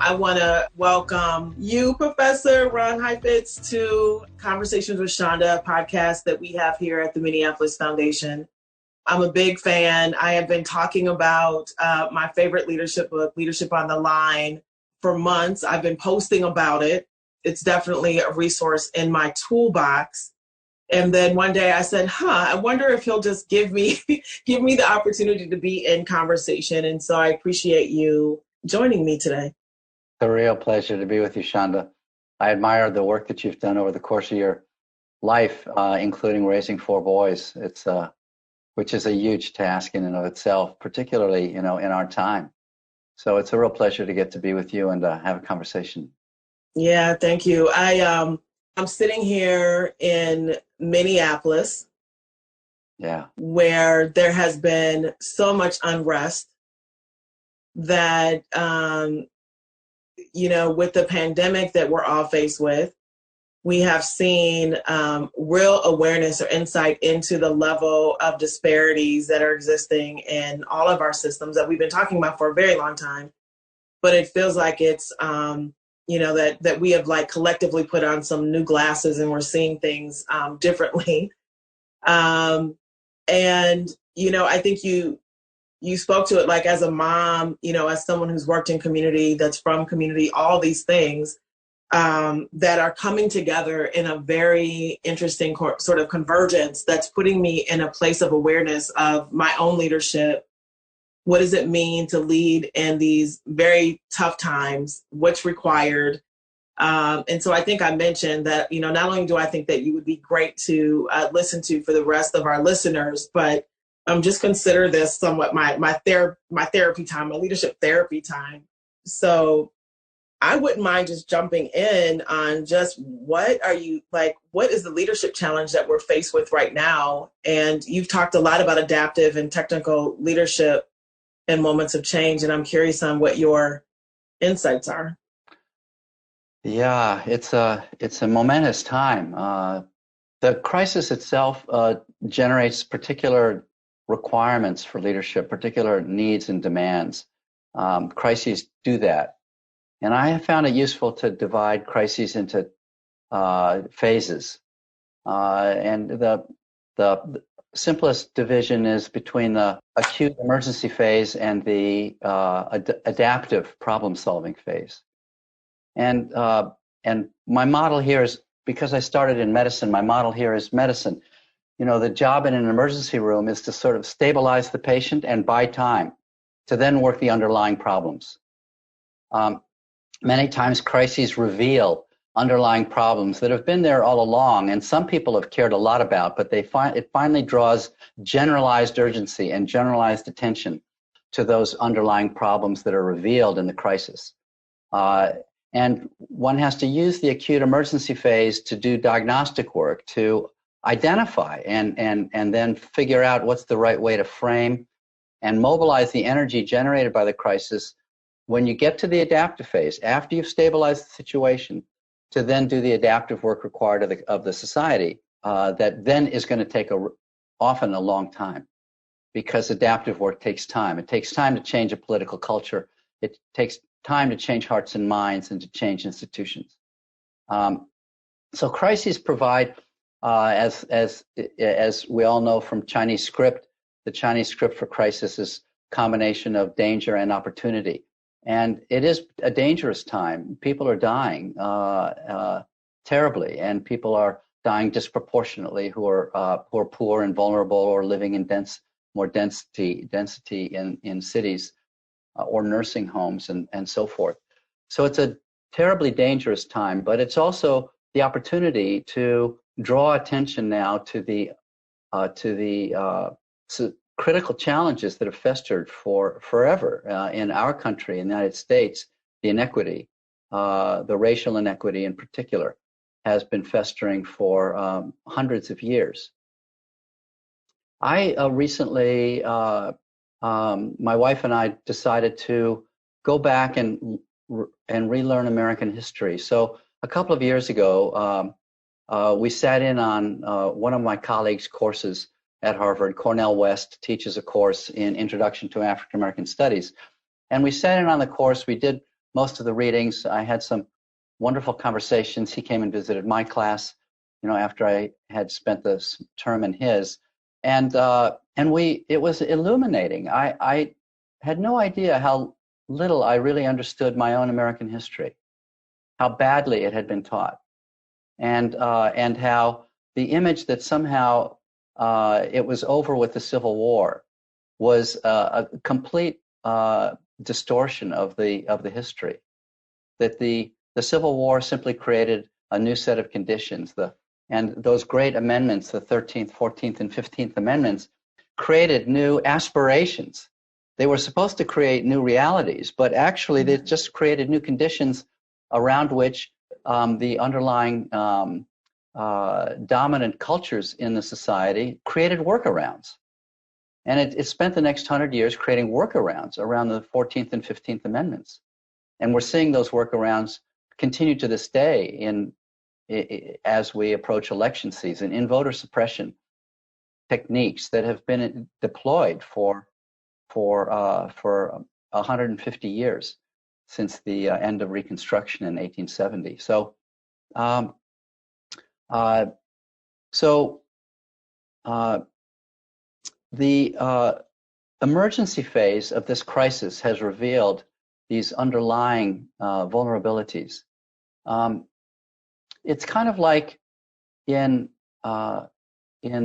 I want to welcome you, Professor Ron Heifetz, to Conversations with Chanda, a podcast that we have here at the Minneapolis Foundation. I'm a big fan. I have been talking about my favorite leadership book, Leadership on the Line, for months. I've been posting about it. It's definitely a resource in my toolbox. And then one day I said, I wonder if he'll just give me the opportunity to be in conversation. And so I appreciate you joining me today. It's a real pleasure to be with you, Chanda. I admire the work that you've done over the course of your life, including raising 4 boys. Which is a huge task in and of itself, particularly, in our time. So it's a real pleasure to get to be with you and have a conversation. Yeah, thank you. I'm sitting here in Minneapolis, where there has been so much unrest that, with the pandemic that we're all faced with, we have seen real awareness or insight into the level of disparities that are existing in all of our systems that we've been talking about for a very long time. But it feels like it's, that we have collectively put on some new glasses and we're seeing things differently. I think you spoke to it as a mom, as someone who's worked in community, that's from community, all these things that are coming together in a very interesting sort of convergence that's putting me in a place of awareness of my own leadership. What does it mean to lead in these very tough times? What's required? And so I think I mentioned that, not only do I think that you would be great to listen to for the rest of our listeners, but just consider this somewhat my therapy time, my leadership therapy time. So I wouldn't mind just jumping in on just what is the leadership challenge that we're faced with right now? And you've talked a lot about adaptive and technical leadership in moments of change, and I'm curious on what your insights are. Yeah, it's a momentous time. The crisis itself generates particular requirements for leadership, particular needs and demands. Crises do that. And I have found it useful to divide crises into phases. And the simplest division is between the acute emergency phase and the adaptive problem-solving phase. And my model here is, because I started in medicine, my model here is medicine. The job in an emergency room is to sort of stabilize the patient and buy time to then work the underlying problems. Many times crises reveal underlying problems that have been there all along, and some people have cared a lot about, but it finally draws generalized urgency and generalized attention to those underlying problems that are revealed in the crisis. And one has to use the acute emergency phase to do diagnostic work, to identify and then figure out what's the right way to frame and mobilize the energy generated by the crisis when you get to the adaptive phase, after you've stabilized the situation, to then do the adaptive work required of the society, that then is going to take often a long time, because adaptive work takes time. It takes time to change a political culture. It takes time to change hearts and minds and to change institutions. So crises provide, as we all know from Chinese script, the Chinese script for crisis is a combination of danger and opportunity. And it is a dangerous time. People are dying terribly, and people are dying disproportionately who are poor and vulnerable, or living in more density in cities or nursing homes and so forth. So it's a terribly dangerous time, but it's also the opportunity to draw attention now to the critical challenges that have festered for forever in our country, in the United States. The inequity, the racial inequity in particular, has been festering for hundreds of years. I recently, my wife and I decided to go back and relearn American history. So a couple of years ago, we sat in on one of my colleagues' courses at Harvard. Cornell West teaches a course in Introduction to African American Studies. And we sat in on the course. We did most of the readings. I had some wonderful conversations. He came and visited my class, after I had spent this term in his, and it was illuminating. I had no idea how little I really understood my own American history, how badly it had been taught, and how the image that somehow it was over with the Civil War was a complete distortion of the history. That the Civil War simply created a new set of conditions. And those great amendments, the 13th, 14th, and 15th Amendments, created new aspirations. They were supposed to create new realities, but actually they just created new conditions around which the underlying dominant cultures in the society created workarounds. And it spent the next 100 years creating workarounds around the 14th and 15th Amendments. And we're seeing those workarounds continue to this day as we approach election season in voter suppression techniques that have been deployed for 150 years since the end of Reconstruction in 1870. So, the emergency phase of this crisis has revealed these underlying vulnerabilities. It's kind of like in the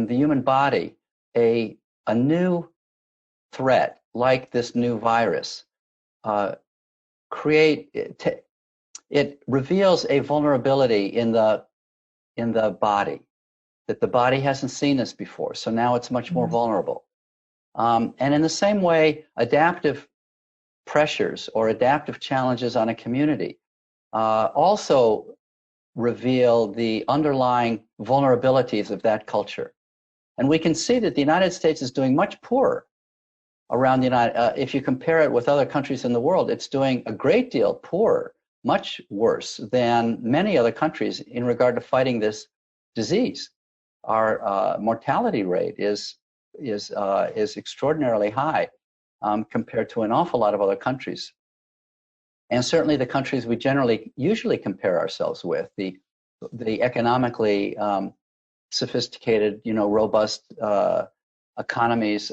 human body, a new threat like this new virus it reveals a vulnerability in the body, that the body hasn't seen this before, so now it's much more vulnerable. And in the same way, adaptive pressures or adaptive challenges on a community also reveal the underlying vulnerabilities of that culture. And we can see that the United States is doing much poorer around the if you compare it with other countries in the world, it's doing a great deal poorer, much worse than many other countries in regard to fighting this disease. Our mortality rate is extraordinarily high compared to an awful lot of other countries. And certainly the countries we usually compare ourselves with, the economically sophisticated, robust economies,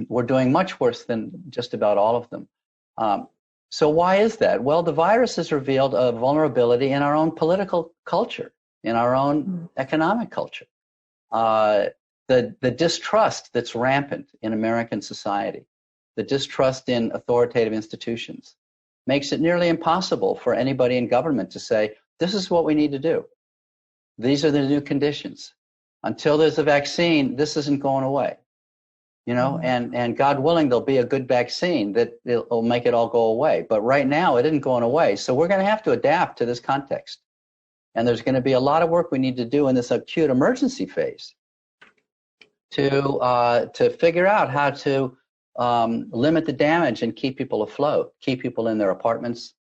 we're doing much worse than just about all of them. So why is that? Well, the virus has revealed a vulnerability in our own political culture, in our own economic culture. The distrust that's rampant in American society, the distrust in authoritative institutions, makes it nearly impossible for anybody in government to say, this is what we need to do. These are the new conditions. Until there's a vaccine, this isn't going away. And God willing, there'll be a good vaccine that will make it all go away. But right now, it isn't going away. So we're going to have to adapt to this context. And there's going to be a lot of work we need to do in this acute emergency phase to figure out how to limit the damage and keep people afloat, keep people in their apartments,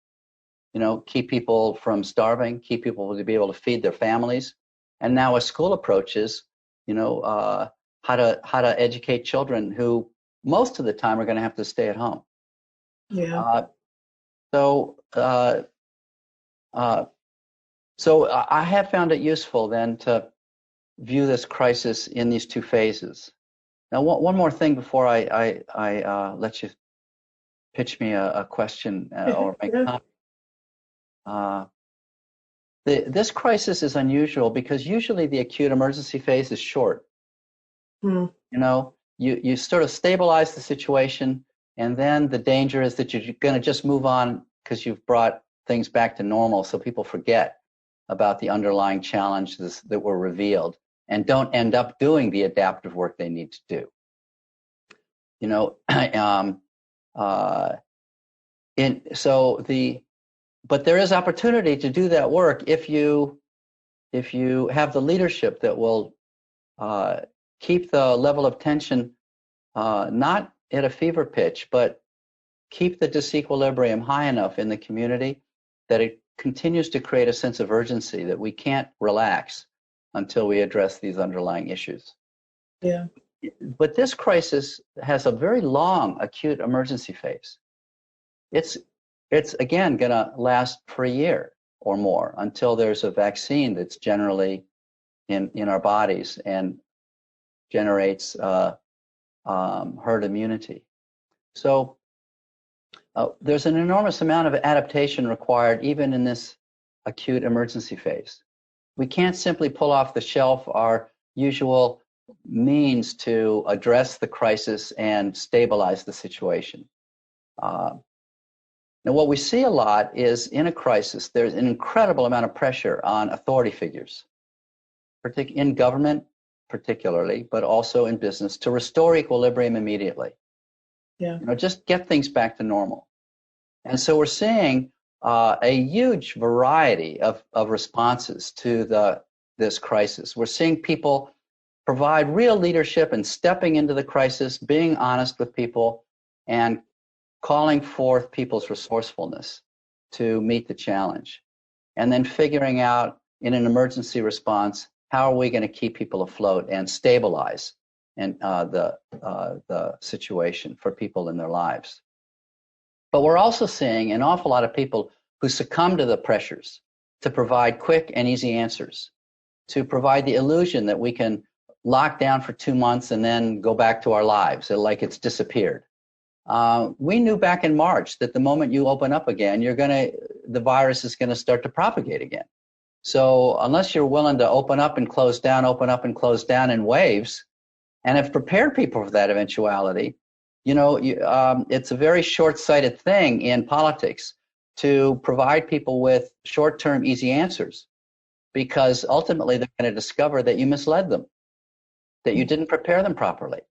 keep people from starving, keep people to be able to feed their families. And now as school approaches, how to educate children who most of the time are going to have to stay at home. Yeah. So I have found it useful then to view this crisis in these two phases. Now, one more thing before I let you pitch me a question or make a comment. This crisis is unusual because usually the acute emergency phase is short. You sort of stabilize the situation, and then the danger is that you're going to just move on because you've brought things back to normal, so people forget about the underlying challenges that were revealed and don't end up doing the adaptive work they need to do. But there is opportunity to do that work if you have the leadership that will keep the level of tension not at a fever pitch, but keep the disequilibrium high enough in the community that it continues to create a sense of urgency that we can't relax until we address these underlying issues. Yeah. But this crisis has a very long acute emergency phase. It's it's again going to last for a year or more until there's a vaccine that's generally in our bodies and generates herd immunity. So there's an enormous amount of adaptation required even in this acute emergency phase. We can't simply pull off the shelf our usual means to address the crisis and stabilize the situation. Now, what we see a lot is in a crisis, there's an incredible amount of pressure on authority figures, in government particularly, but also in business, to restore equilibrium immediately. Yeah. Just get things back to normal. And so we're seeing a huge variety of responses to this crisis. We're seeing people provide real leadership and stepping into the crisis, being honest with people, and calling forth people's resourcefulness to meet the challenge. And then figuring out in an emergency response, how are we going to keep people afloat and stabilize the situation for people in their lives. But we're also seeing an awful lot of people who succumb to the pressures to provide quick and easy answers, to provide the illusion that we can lock down for 2 months and then go back to our lives like it's disappeared. We knew back in March that the moment you open up again, the virus is going to start to propagate again. So unless you're willing to open up and close down in waves, and have prepared people for that eventuality, it's a very short-sighted thing in politics to provide people with short-term, easy answers, because ultimately they're going to discover that you misled them, that you didn't prepare them properly.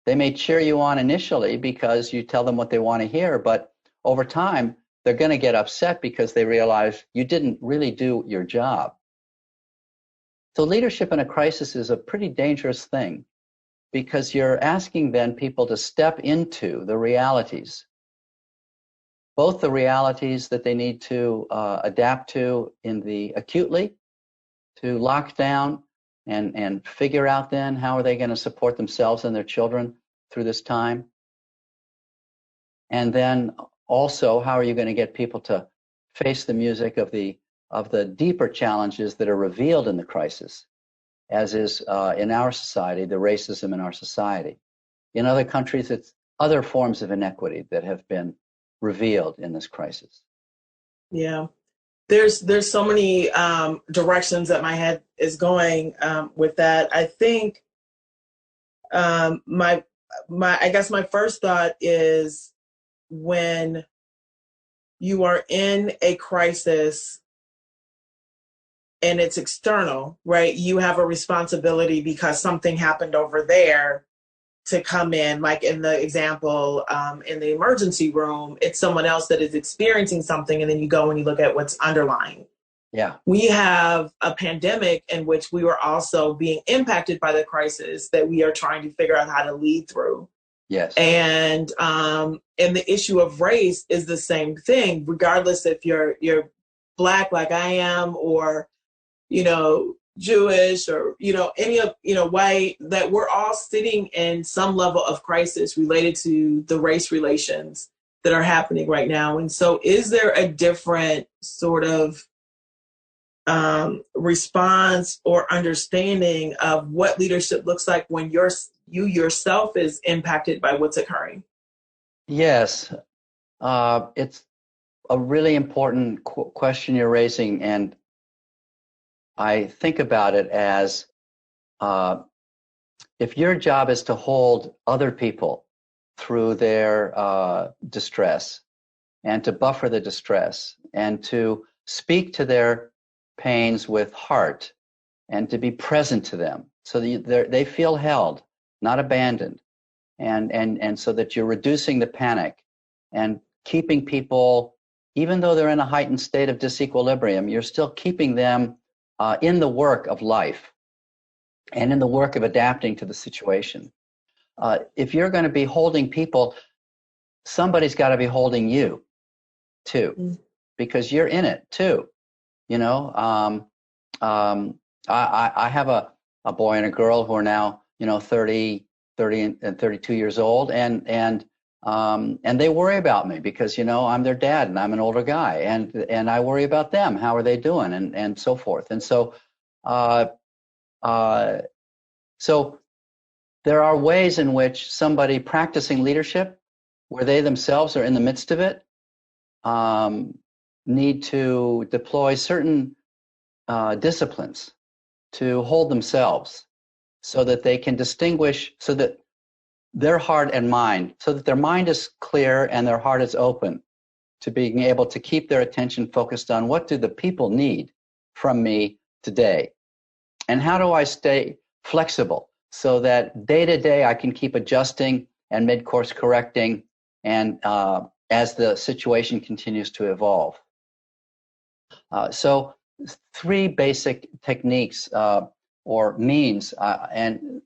They may cheer you on initially because you tell them what they want to hear, but over time, they're going to get upset because they realize you didn't really do your job. So leadership in a crisis is a pretty dangerous thing, because you're asking then people to step into the realities, both the realities that they need to adapt to in the acutely, to lock down and figure out then how are they going to support themselves and their children through this time. And then also, how are you going to get people to face the music of the deeper challenges that are revealed in the crisis, as is in our society, the racism in our society. In other countries, it's other forms of inequity that have been revealed in this crisis. Yeah. There's so many directions that my head is going with that. I think I guess my first thought is, when you are in a crisis and it's external, right? You have a responsibility because something happened over there to come in, like in the example, in the emergency room, it's someone else that is experiencing something, and then you go and you look at what's underlying. Yeah. We have a pandemic in which we were also being impacted by the crisis that we are trying to figure out how to lead through. Yes. And the issue of race is the same thing, regardless if you're Black like I am, or Jewish, or any of white, that we're all sitting in some level of crisis related to the race relations that are happening right now. And so is there a different sort of response or understanding of what leadership looks like when you yourself is impacted by what's occurring? Yes, it's a really important question you're raising, and I think about it as if your job is to hold other people through their distress and to buffer the distress and to speak to their pains with heart and to be present to them so that they feel held, not abandoned, and so that you're reducing the panic and keeping people, even though they're in a heightened state of disequilibrium, you're still keeping them in the work of life and in the work of adapting to the situation. If you're going to be holding people, somebody's got to be holding you too, because you're in it too. I have a boy and a girl who are now 30 and 32 years old, and And they worry about me because, I'm their dad and I'm an older guy, and I worry about them. How are they doing, and so forth. And so, uh, uh, so there are ways in which somebody practicing leadership, where they themselves are in the midst of it, need to deploy certain disciplines to hold themselves so that they can distinguish, so that their heart and mind, so that their mind is clear and their heart is open to being able to keep their attention focused on what do the people need from me today, and how do I stay flexible so that day to day I can keep adjusting and mid-course correcting, and as the situation continues to evolve. So 3 basic techniques or means, and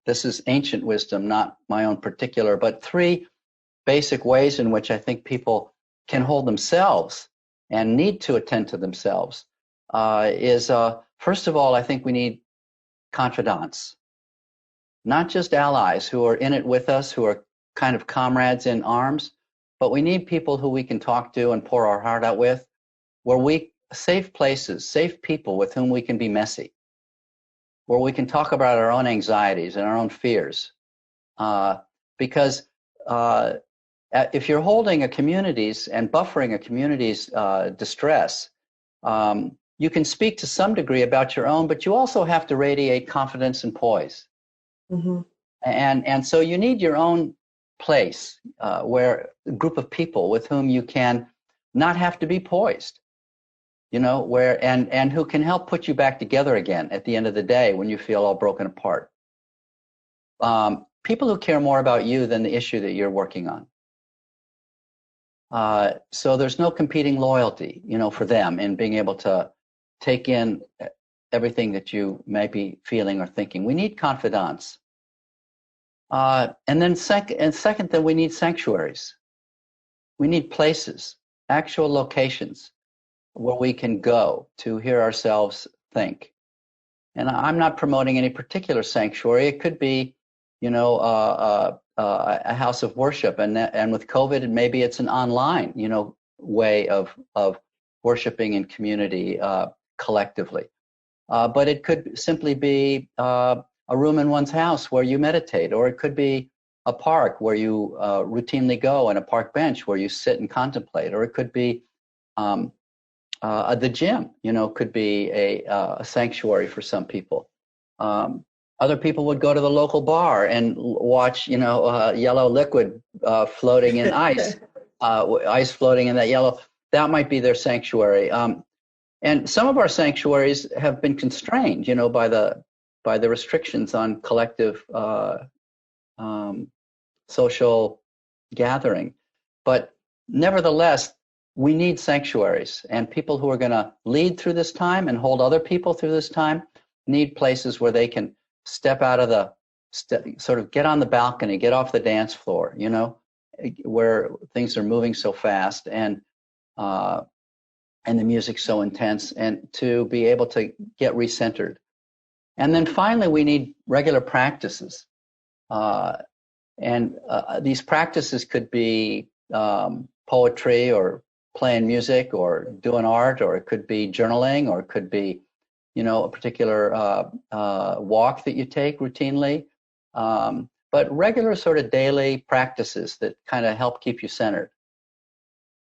this is ancient wisdom, not my own particular, but 3 basic ways in which I think people can hold themselves and need to attend to themselves is, first of all, I think we need confidants, not just allies who are in it with us, who are kind of comrades in arms, but we need people who we can talk to and pour our heart out with, safe places, safe people with whom we can be messy, where we can talk about our own anxieties and our own fears. Because if you're holding a community's and buffering a community's distress, you can speak to some degree about your own, but you also have to radiate confidence and poise. Mm-hmm. And so you need your own place where a group of people with whom you can not have to be poised, where and who can help put you back together again at the end of the day when you feel all broken apart. People who care more about you than the issue that you're working on. So there's no competing loyalty, for them in being able to take in everything that you may be feeling or thinking. We need confidants. And then second, then we need sanctuaries. We need places, actual locations where we can go to hear ourselves think. And I'm not promoting any particular sanctuary. It could be, a house of worship, and with COVID, maybe it's an online, way of worshiping in community collectively. But it could simply be a room in one's house where you meditate, or it could be a park where you routinely go, and a park bench where you sit and contemplate, or it could be the gym, could be a sanctuary for some people. Other people would go to the local bar and watch, yellow liquid floating in ice, ice floating in that yellow. That might be their sanctuary. And some of our sanctuaries have been constrained, by the restrictions on collective social gathering. But nevertheless, we need sanctuaries, and people who are going to lead through this time and hold other people through this time need places where they can step out of sort of get on the balcony, get off the dance floor, where things are moving so fast and the music's so intense, and to be able to get recentered. And then finally, we need regular practices. And these practices could be poetry, or playing music, or doing art, or it could be journaling, or it could be, a particular walk that you take routinely. But regular sort of daily practices that kind of help keep you centered.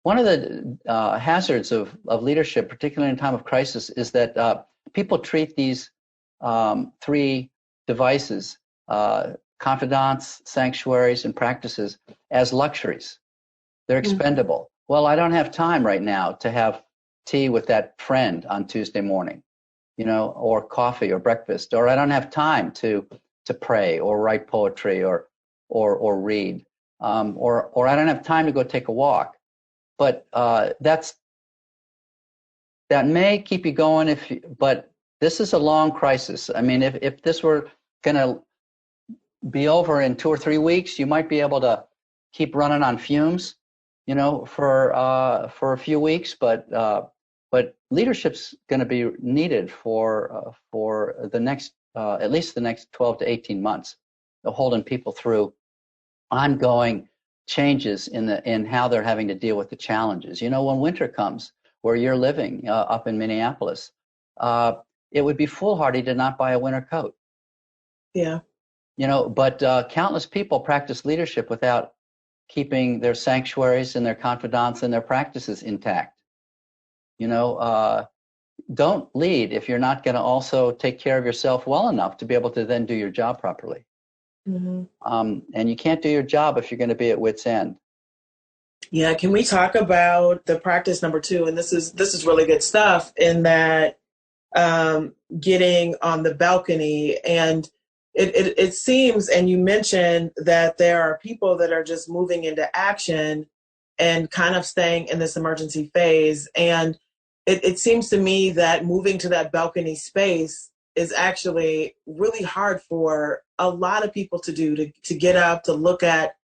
One of the hazards of leadership, particularly in time of crisis, is that people treat these 3 devices, confidants, sanctuaries, and practices, as luxuries. They're expendable. Well, I don't have time right now to have tea with that friend on Tuesday morning, or coffee or breakfast, or I don't have time to pray or write poetry or read, or I don't have time to go take a walk. But that may keep you going but this is a long crisis. I mean, if this were going to be over in 2 or 3 weeks, you might be able to keep running on fumes, for a few weeks. But leadership's going to be needed for the next at least the next 12 to 18 months of holding people through ongoing changes in how they're having to deal with the challenges. You know, when winter comes, where you're living up in Minneapolis, it would be foolhardy to not buy a winter coat. Yeah. You know, but countless people practice leadership without keeping their sanctuaries and their confidants and their practices intact. You know, don't lead if you're not going to also take care of yourself well enough to be able to then do your job properly. Mm-hmm. And you can't do your job if you're going to be at wit's end. Yeah, can we talk about the practice number 2? And this is really good stuff, in that getting on the balcony. And it seems, and you mentioned that there are people that are just moving into action and kind of staying in this emergency phase. And it seems to me that moving to that balcony space is actually really hard for a lot of people to do, to get up, to look at,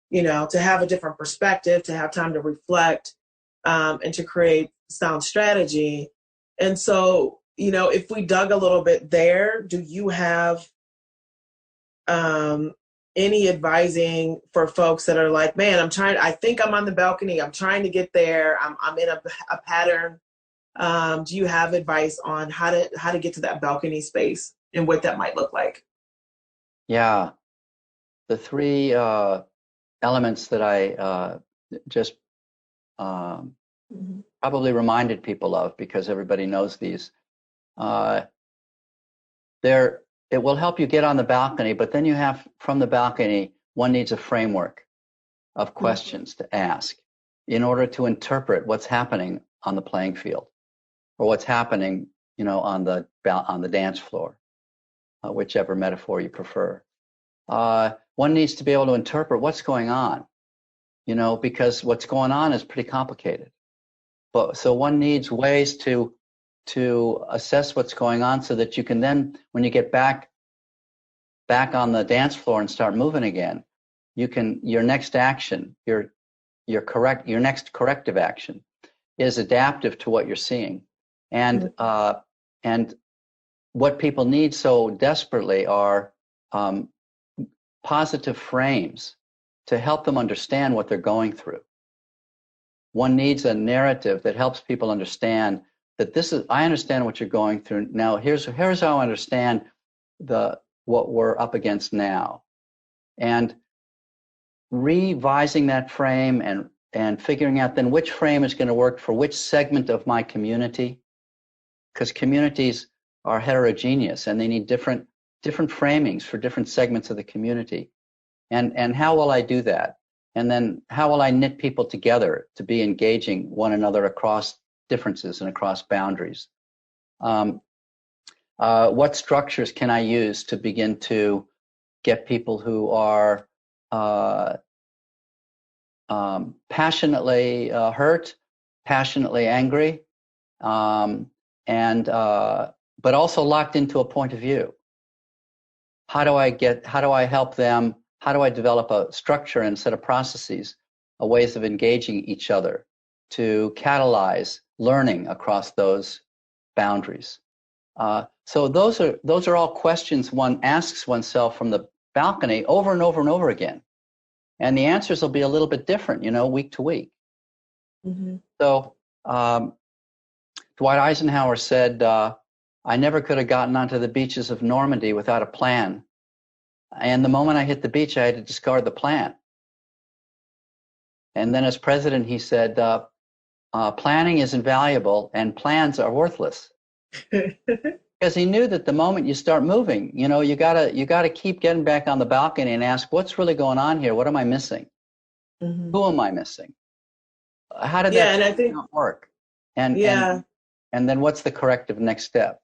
you know, to have a different perspective, to have time to reflect, and to create sound strategy. And so, you know, if we dug a little bit there, do you have any advising for folks that are like, man, I think I'm on the balcony, I'm trying to get there, I'm in a pattern. Do you have advice on how to get to that balcony space and what that might look like? Yeah. The 3 elements that I just probably reminded people of, because everybody knows these. It will help you get on the balcony, but then you have, from the balcony, one needs a framework of questions to ask in order to interpret what's happening on the playing field, or what's happening, you know, on the dance floor, whichever metaphor you prefer. One needs to be able to interpret what's going on, you know, because what's going on is pretty complicated. But so one needs ways to assess what's going on, so that you can then, when you get back on the dance floor and start moving again, your next action, your next corrective action is adaptive to what you're seeing. And what people need so desperately are positive frames to help them understand what they're going through. One needs a narrative that helps people understand that I understand what you're going through. Now, here's how I understand what we're up against now. And revising that frame and figuring out then which frame is going to work for which segment of my community, because communities are heterogeneous and they need different framings for different segments of the community. And how will I do that? And then how will I knit people together to be engaging one another across differences and across boundaries? What structures can I use to begin to get people who are passionately hurt, passionately angry, but also locked into a point of view? How do I help them? How do I develop a structure and a set of processes, ways of engaging each other to catalyze learning across those boundaries? So those are all questions one asks oneself from the balcony over and over and over again. And the answers will be a little bit different, you know, week to week. Mm-hmm. So Dwight Eisenhower said, I never could have gotten onto the beaches of Normandy without a plan. And the moment I hit the beach, I had to discard the plan. And then as president, he said, planning is invaluable and plans are worthless. Because he knew that the moment you start moving, you know, you gotta keep getting back on the balcony and ask, what's really going on here? What am I missing? Mm-hmm. Who am I missing? How did that not work? And then what's the corrective next step?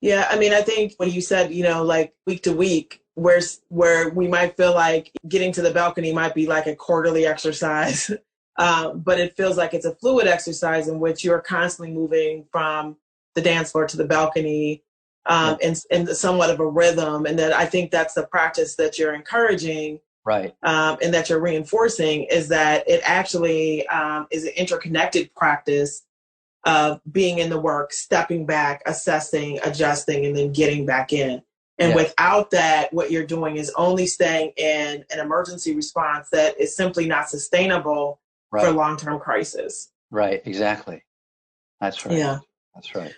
Yeah, I mean, I think when you said, you know, like week to week, where we might feel like getting to the balcony might be like a quarterly exercise, but it feels like it's a fluid exercise in which you're constantly moving from the dance floor to the balcony, in somewhat of a rhythm. And that I think that's the practice that you're encouraging, right? And that you're reinforcing, is that it actually is an interconnected practice of being in the work, stepping back, assessing, adjusting, and then getting back in. And Yes. without that, what you're doing is only staying in an emergency response that is simply not sustainable for Right. long-term crisis. Right. Exactly. That's right. Yeah. That's right.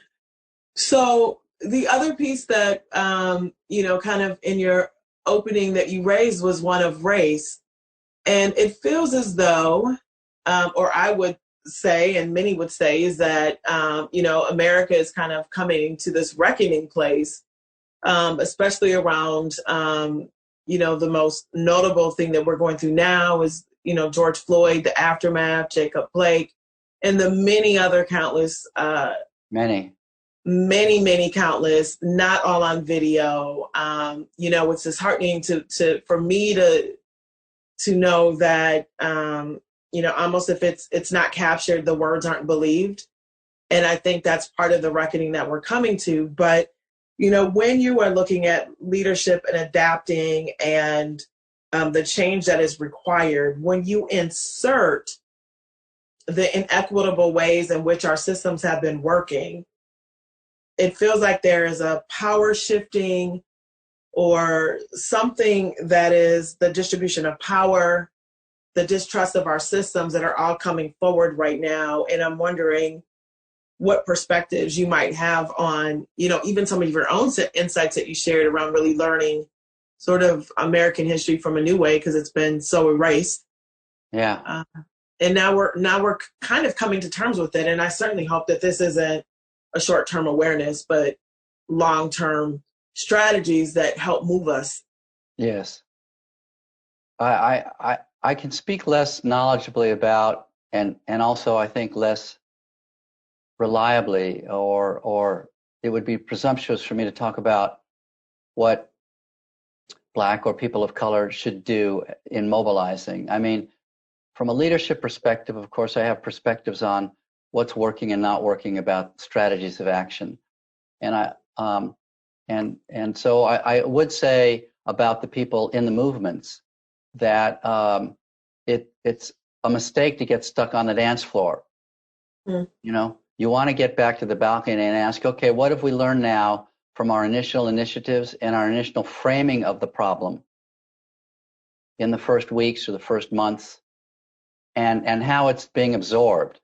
So the other piece that, kind of in your opening that you raised was one of race. And it feels as though, or I would say, and many would say, is that, America is kind of coming to this reckoning place, especially around, the most notable thing that we're going through now is, George Floyd, the aftermath, Jacob Blake, and the many other countless, Many. many countless, not all on video. It's disheartening for me to know that, almost if it's not captured, the words aren't believed. And I think that's part of the reckoning that we're coming to. But, when you are looking at leadership and adapting and the change that is required, when you insert the inequitable ways in which our systems have been working, it feels like there is a power shifting or something that is the distribution of power, the distrust of our systems that are all coming forward right now. And I'm wondering what perspectives you might have on, even some of your own insights that you shared around really learning sort of American history from a new way, because it's been so erased. Yeah. And now we're kind of coming to terms with it. And I certainly hope that this isn't a short-term awareness, but long-term strategies that help move us. Yes. I can speak less knowledgeably about, and also I think less reliably, or it would be presumptuous for me to talk about what Black or people of color should do in mobilizing. I mean, from a leadership perspective, of course, I have perspectives on what's working and not working about strategies of action. And so I would say about the people in the movements that it's a mistake to get stuck on the dance floor. Mm. You want to get back to the balcony and ask, okay, what have we learned now from our initial initiatives and our initial framing of the problem in the first weeks or the first months, and how it's being absorbed?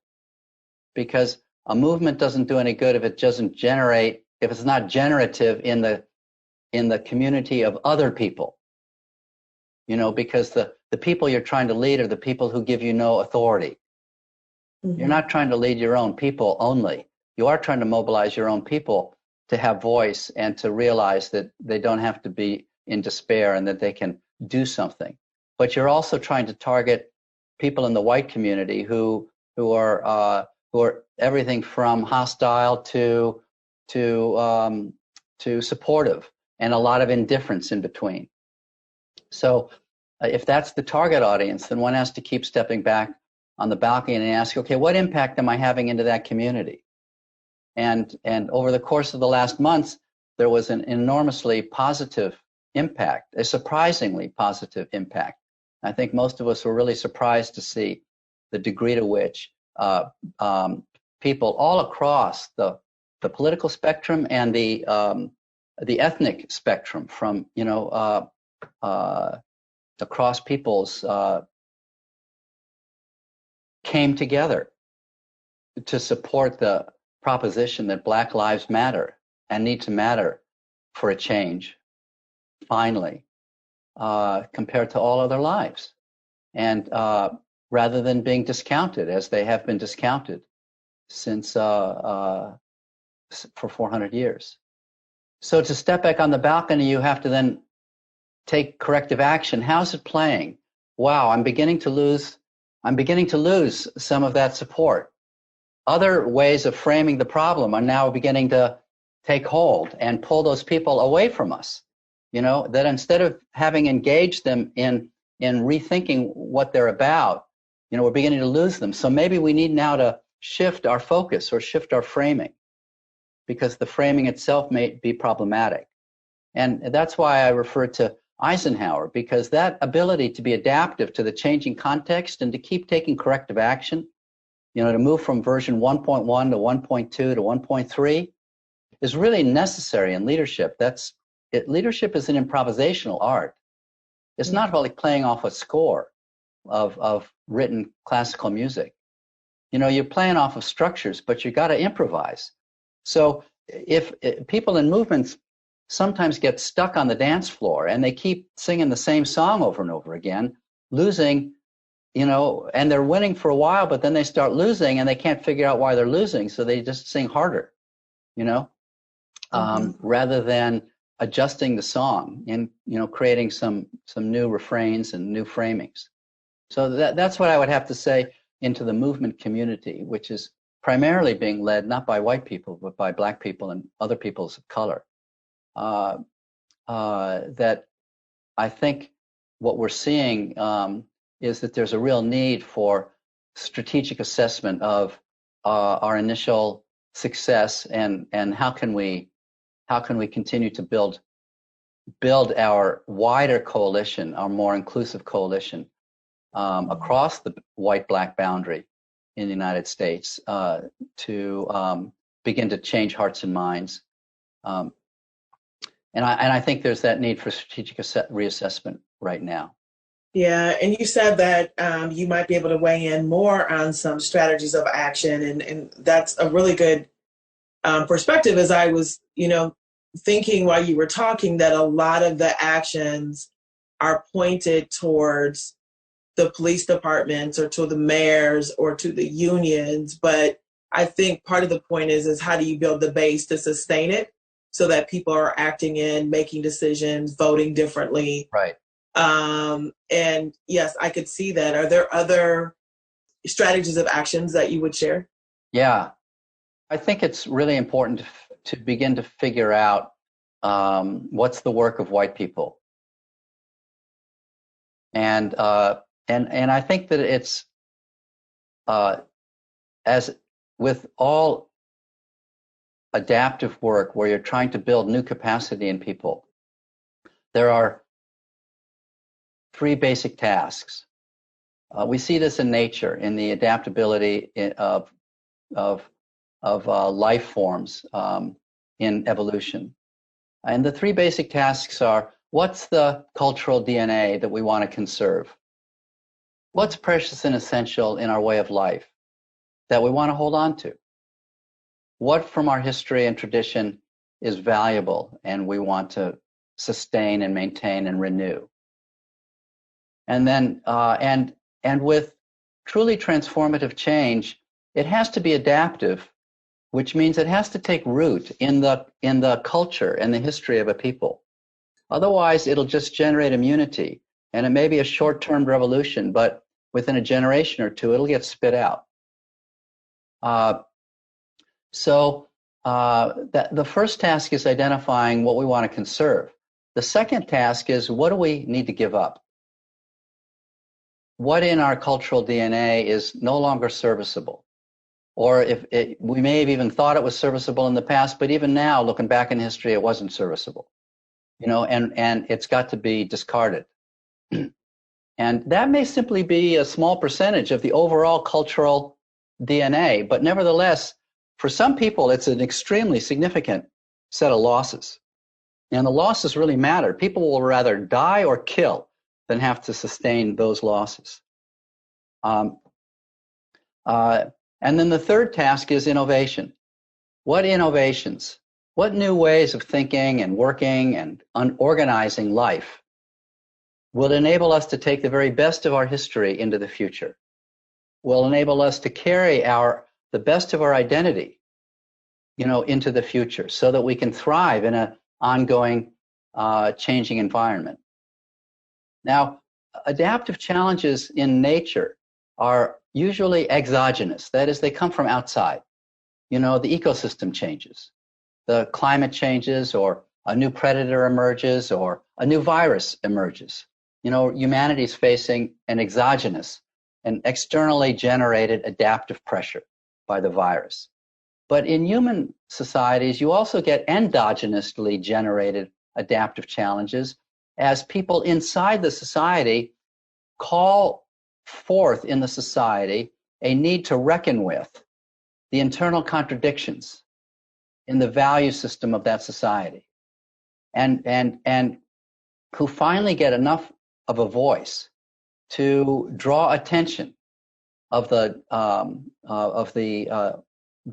Because a movement doesn't do any good if it doesn't generate, if it's not generative in the community of other people. Because the people you're trying to lead are the people who give you no authority. Mm-hmm. You're not trying to lead your own people only. You are trying to mobilize your own people to have voice and to realize that they don't have to be in despair and that they can do something. But you're also trying to target people in the white community who are everything from hostile to supportive, and a lot of indifference in between. So if that's the target audience, then one has to keep stepping back on the balcony and ask, okay, what impact am I having into that community? And over the course of the last months, there was an enormously positive impact, a surprisingly positive impact. I think most of us were really surprised to see the degree to which people all across the political spectrum and the ethnic spectrum, from across peoples, came together to support the proposition that Black lives matter and need to matter for a change, finally, compared to all other lives. And rather than being discounted as they have been discounted since for 400 years. So to step back on the balcony, you have to then take corrective action. How's it playing? Wow, I'm beginning to lose some of that support. Other ways of framing the problem are now beginning to take hold and pull those people away from us. That instead of having engaged them in rethinking what they're about, we're beginning to lose them. So maybe we need now to shift our focus or shift our framing, because the framing itself may be problematic. And that's why I refer to Eisenhower, because that ability to be adaptive to the changing context and to keep taking corrective action, to move from version 1.1 to 1.2 to 1.3 is really necessary in leadership. That's leadership is an improvisational art. It's not like playing off a score of written classical music. You're playing off of structures, but you got to improvise. So if people in movements sometimes get stuck on the dance floor and they keep singing the same song over and over again, losing, and they're winning for a while, but then they start losing and they can't figure out why they're losing, so they just sing harder, rather than adjusting the song and creating some new refrains and new framings. So that's what I would have to say into the movement community, which is primarily being led not by white people but by Black people and other peoples of color. That I think what we're seeing is that there's a real need for strategic assessment of our initial success and how can we continue to build our wider coalition, our more inclusive coalition across the white-Black boundary in the United States to begin to change hearts and minds. And I think there's that need for strategic reassessment right now. Yeah, and you said that you might be able to weigh in more on some strategies of action, and that's a really good perspective. As I was, thinking while you were talking that a lot of the actions are pointed towards the police departments or to the mayors or to the unions, but I think part of the point is how do you build the base to sustain it so that people are acting in, making decisions, voting differently. Right. And yes, I could see that. Are there other strategies of actions that you would share? Yeah, I think it's really important to begin to figure out what's the work of white people. And I think that it's, as with all adaptive work where you're trying to build new capacity in people, there are three basic tasks. We see this in nature, in the adaptability of life forms in evolution. And the three basic tasks are, what's the cultural DNA that we want to conserve? What's precious and essential in our way of life that we want to hold on to? What from our history and tradition is valuable and we want to sustain and maintain and renew? And then, and with truly transformative change, it has to be adaptive, which means it has to take root in the culture and the history of a people. Otherwise, it'll just generate immunity, and it may be a short-term revolution, but within a generation or two, it'll get spit out. So the first task is identifying what we want to conserve. The second task is, what do we need to give up? What in our cultural DNA is no longer serviceable? Or we may have even thought it was serviceable in the past, but even now, looking back in history, it wasn't serviceable. And it's got to be discarded. And that may simply be a small percentage of the overall cultural DNA, but nevertheless, for some people, it's an extremely significant set of losses. And the losses really matter. People will rather die or kill than have to sustain those losses. And then the third task is innovation. What innovations? What new ways of thinking and working and organizing life will enable us to take the very best of our history into the future? Will enable us to carry the best of our identity, into the future, so that we can thrive in an ongoing, changing environment. Now, adaptive challenges in nature are usually exogenous. That is, they come from outside. The ecosystem changes, the climate changes, or a new predator emerges, or a new virus emerges. Humanity's facing an exogenous, an externally generated adaptive pressure by the virus. But in human societies, you also get endogenously generated adaptive challenges as people inside the society call forth in the society a need to reckon with the internal contradictions in the value system of that society. and who finally get enough of a voice to draw attention of the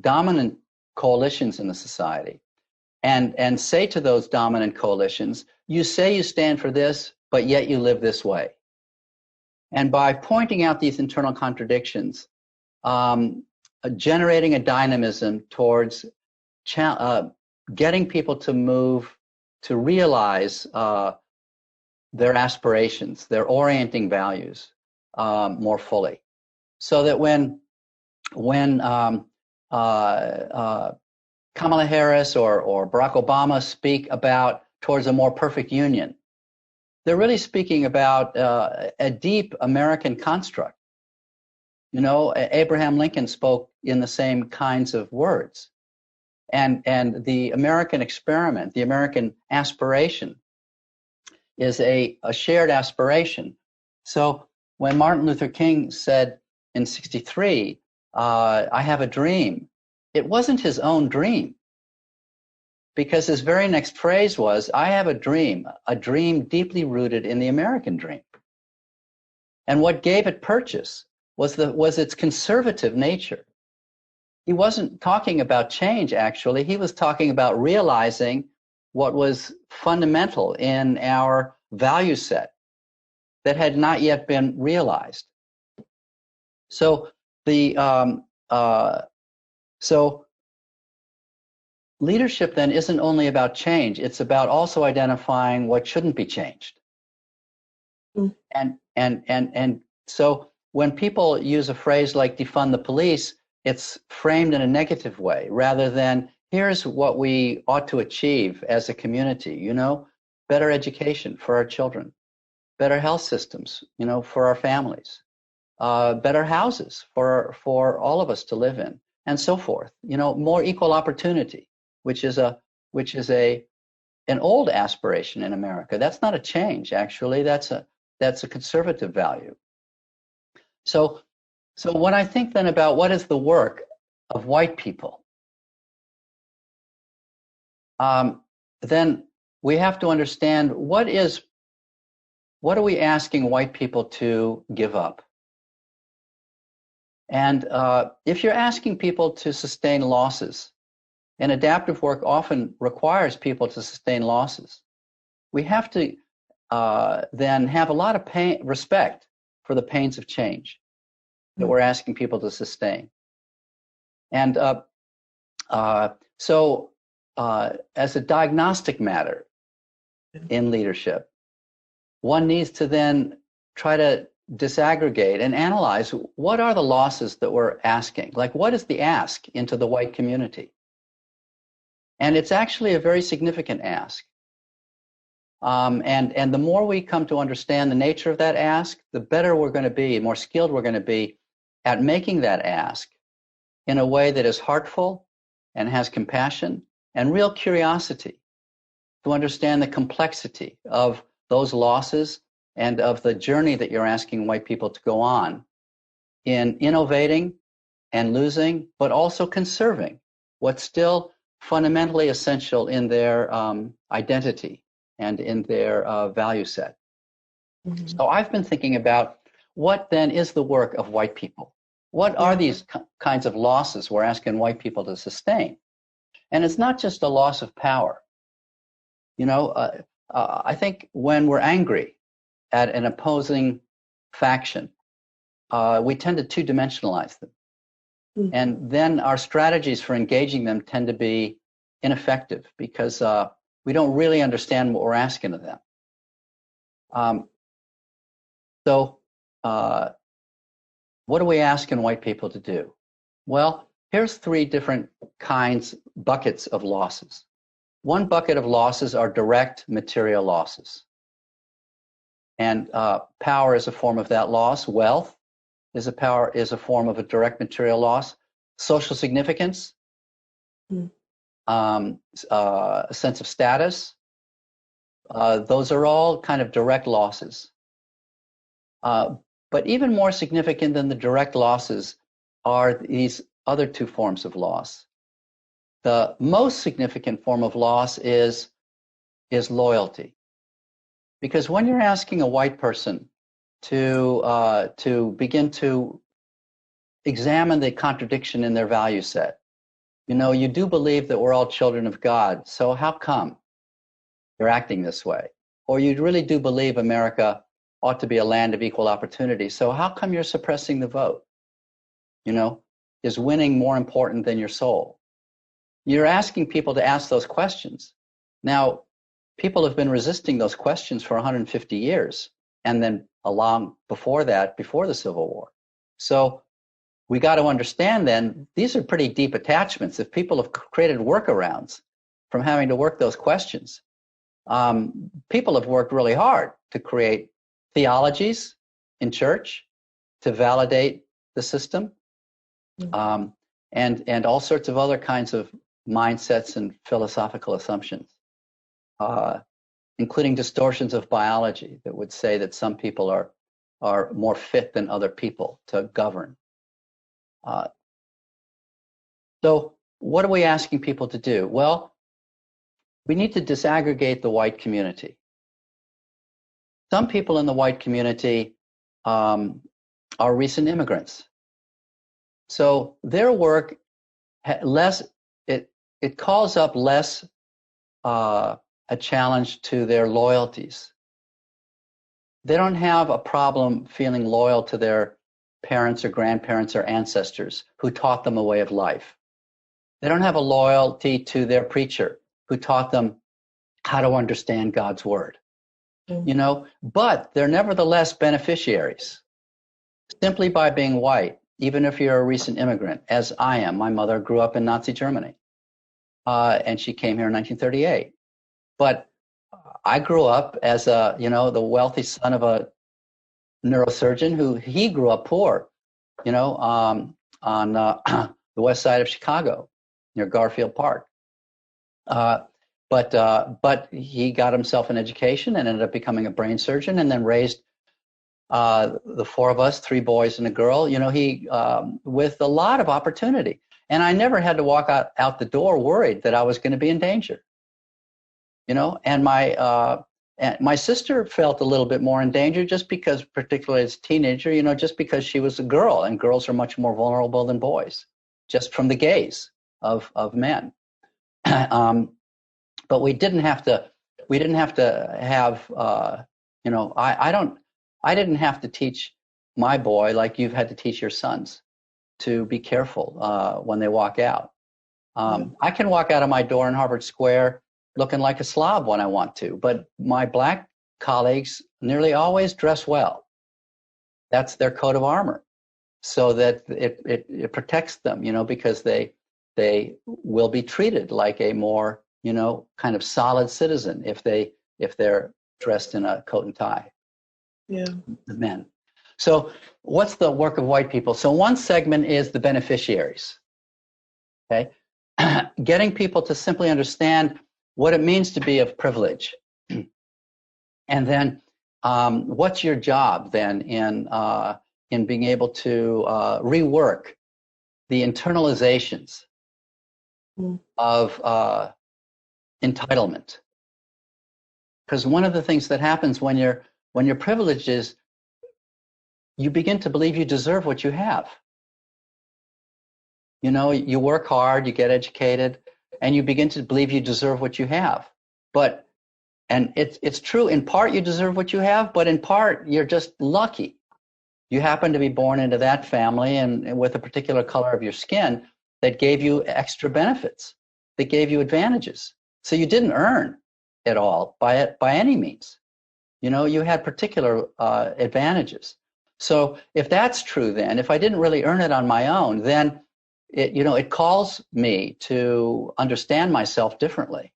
dominant coalitions in the society, and say to those dominant coalitions, you say you stand for this, but yet you live this way. And by pointing out these internal contradictions, generating a dynamism towards getting people to move, to realize their aspirations, their orienting values more fully. So that when Kamala Harris or Barack Obama speak about towards a more perfect union, they're really speaking about a deep American construct. You know, Abraham Lincoln spoke in the same kinds of words. And the American experiment, the American aspiration, is a shared aspiration. So when Martin Luther King said in '63, I have a dream, it wasn't his own dream, because his very next phrase was, I have a dream deeply rooted in the American dream. And what gave it purchase was its conservative nature. He wasn't talking about change, actually. He was talking about realizing what was fundamental in our value set that had not yet been realized. So so leadership then isn't only about change, it's about also identifying what shouldn't be changed. Mm. And so when people use a phrase like defund the police, it's framed in a negative way rather than here's what we ought to achieve as a community, you know, better education for our children, better health systems, you know, for our families, better houses for all of us to live in, and so forth. You know, more equal opportunity, which is an old aspiration in America. That's not a change, actually. That's a conservative value. So when I think then about what is the work of white people, then we have to understand what are we asking white people to give up? And if you're asking people to sustain losses, and adaptive work often requires people to sustain losses, we have to then have a lot of respect for the pains of change that we're asking people to sustain. And so as a diagnostic matter in leadership, one needs to then try to disaggregate and analyze what are the losses that we're asking? Like, what is the ask into the white community? And it's actually a very significant ask. And the more we come to understand the nature of that ask, the better we're going to be, more skilled we're going to be at making that ask in a way that is heartful and has compassion and real curiosity to understand the complexity of those losses and of the journey that you're asking white people to go on in innovating and losing, but also conserving what's still fundamentally essential in their identity and in their value set. Mm-hmm. So I've been thinking about what then is the work of white people? What are these kinds of losses we're asking white people to sustain? And it's not just a loss of power. You know, I think when we're angry at an opposing faction, we tend to two-dimensionalize them. Mm-hmm. And then our strategies for engaging them tend to be ineffective because we don't really understand what we're asking of them. So what are we asking white people to do? Well, here's three different buckets of losses. One bucket of losses are direct material losses. And power is a form of that loss. Wealth is a form of a direct material loss. Social significance, a sense of status, those are all kind of direct losses. But even more significant than the direct losses are these other two forms of loss. The most significant form of loss is is loyalty. Because when you're asking a white person to begin to examine the contradiction in their value set, you do believe that we're all children of God, so how come you're acting this way? Or you really do believe America ought to be a land of equal opportunity, so how come you're suppressing the vote? Is winning more important than your soul? You're asking people to ask those questions. Now, people have been resisting those questions for 150 years, and then along before that, before the Civil War. So we got to understand then, these are pretty deep attachments. If people have created workarounds from having to work those questions, people have worked really hard to create theologies in church to validate the system, and all sorts of other kinds of mindsets and philosophical assumptions, including distortions of biology that would say that some people are more fit than other people to govern. So what are we asking people to do? Well, we need to disaggregate the white community. Some people in the white community are recent immigrants. So their work it calls up less a challenge to their loyalties. They don't have a problem feeling loyal to their parents or grandparents or ancestors who taught them a way of life. They don't have a loyalty to their preacher who taught them how to understand God's word. But they're nevertheless beneficiaries simply by being white, even if you're a recent immigrant, as I am. My mother grew up in Nazi Germany, and she came here in 1938. But I grew up as the wealthy son of a neurosurgeon who he grew up poor, on the west side of Chicago near Garfield Park. But he got himself an education and ended up becoming a brain surgeon, and then raised the four of us, 3 boys and a girl, he with a lot of opportunity. And I never had to walk out the door worried that I was going to be in danger. And my sister felt a little bit more in danger just because, particularly as a teenager, just because she was a girl, and girls are much more vulnerable than boys, just from the gaze of men. But we didn't have to have, I didn't have to teach my boy like you've had to teach your sons to be careful when they walk out. I can walk out of my door in Harvard Square looking like a slob when I want to, but my black colleagues nearly always dress well. That's their coat of armor, so that it protects them, because they will be treated like a more, kind of solid citizen if they're dressed in a coat and tie. Yeah. The men. So what's the work of white people? So one segment is the beneficiaries. Okay. Getting people to simply understand what it means to be of privilege. And then what's your job then in being able to rework the internalizations of entitlement? Because one of the things that happens when you're privileged is you begin to believe you deserve what you have. You work hard, you get educated, and you begin to believe you deserve what you have. And it's true, in part you deserve what you have, but in part you're just lucky. You happen to be born into that family and with a particular color of your skin that gave you extra benefits, that gave you advantages. So you didn't earn it all by any means. You had particular advantages. So if that's true, then if I didn't really earn it on my own, then it calls me to understand myself differently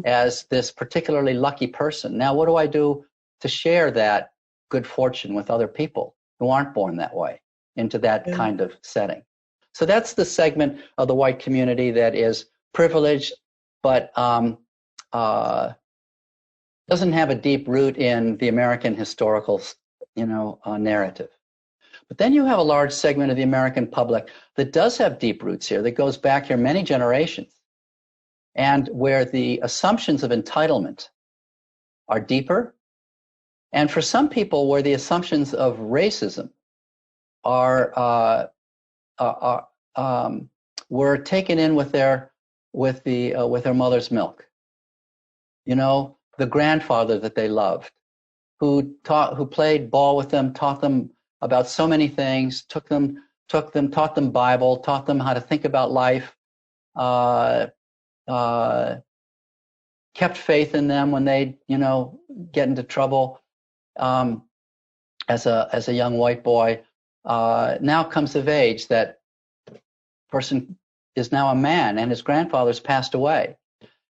as this particularly lucky person. Now, what do I do to share that good fortune with other people who aren't born that way into that kind of setting? So that's the segment of the white community that is privileged, but doesn't have a deep root in the American historical, narrative. But then you have a large segment of the American public that does have deep roots here, that goes back here many generations. and where the assumptions of entitlement are deeper, and for some people where the assumptions of racism are were taken in with their mother's milk. You know, the grandfather that they loved, who played ball with them, taught them about so many things, taught them Bible, taught them how to think about life, kept faith in them when they, get into trouble. As a young white boy, now comes of age, that person is now a man and his grandfather's passed away.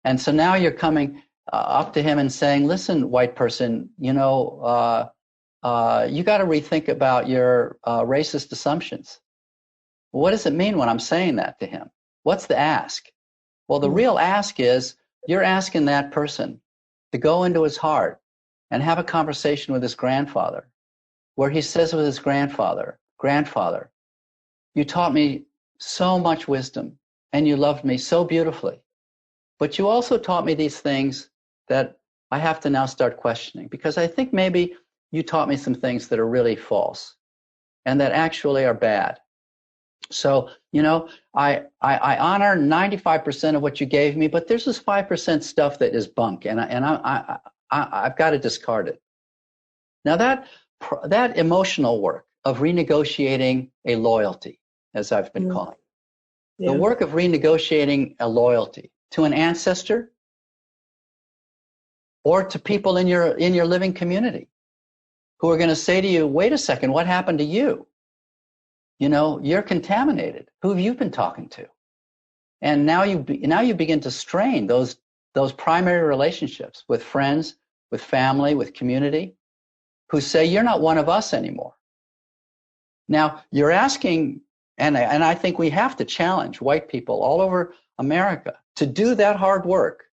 And so now you're coming up to him and saying, listen, white person, you got to rethink about your racist assumptions. What does it mean when I'm saying that to him? What's the ask? Well, the real ask is you're asking that person to go into his heart and have a conversation with his grandfather, where he says with his grandfather, you taught me so much wisdom and you loved me so beautifully, but you also taught me these things that I have to now start questioning, because I think maybe you taught me some things that are really false and that actually are bad. So, I honor 95% of what you gave me, but there's this 5% stuff that is bunk, and I've got to discard it. Now that emotional work of renegotiating a loyalty, as I've been calling it, the work of renegotiating a loyalty to an ancestor or to people in your living community who are going to say to you, wait a second, what happened to you? You're contaminated. Who have you been talking to? And now you begin to strain those primary relationships with friends, with family, with community, who say you're not one of us anymore. Now you're asking, and I think we have to challenge white people all over America to do that hard work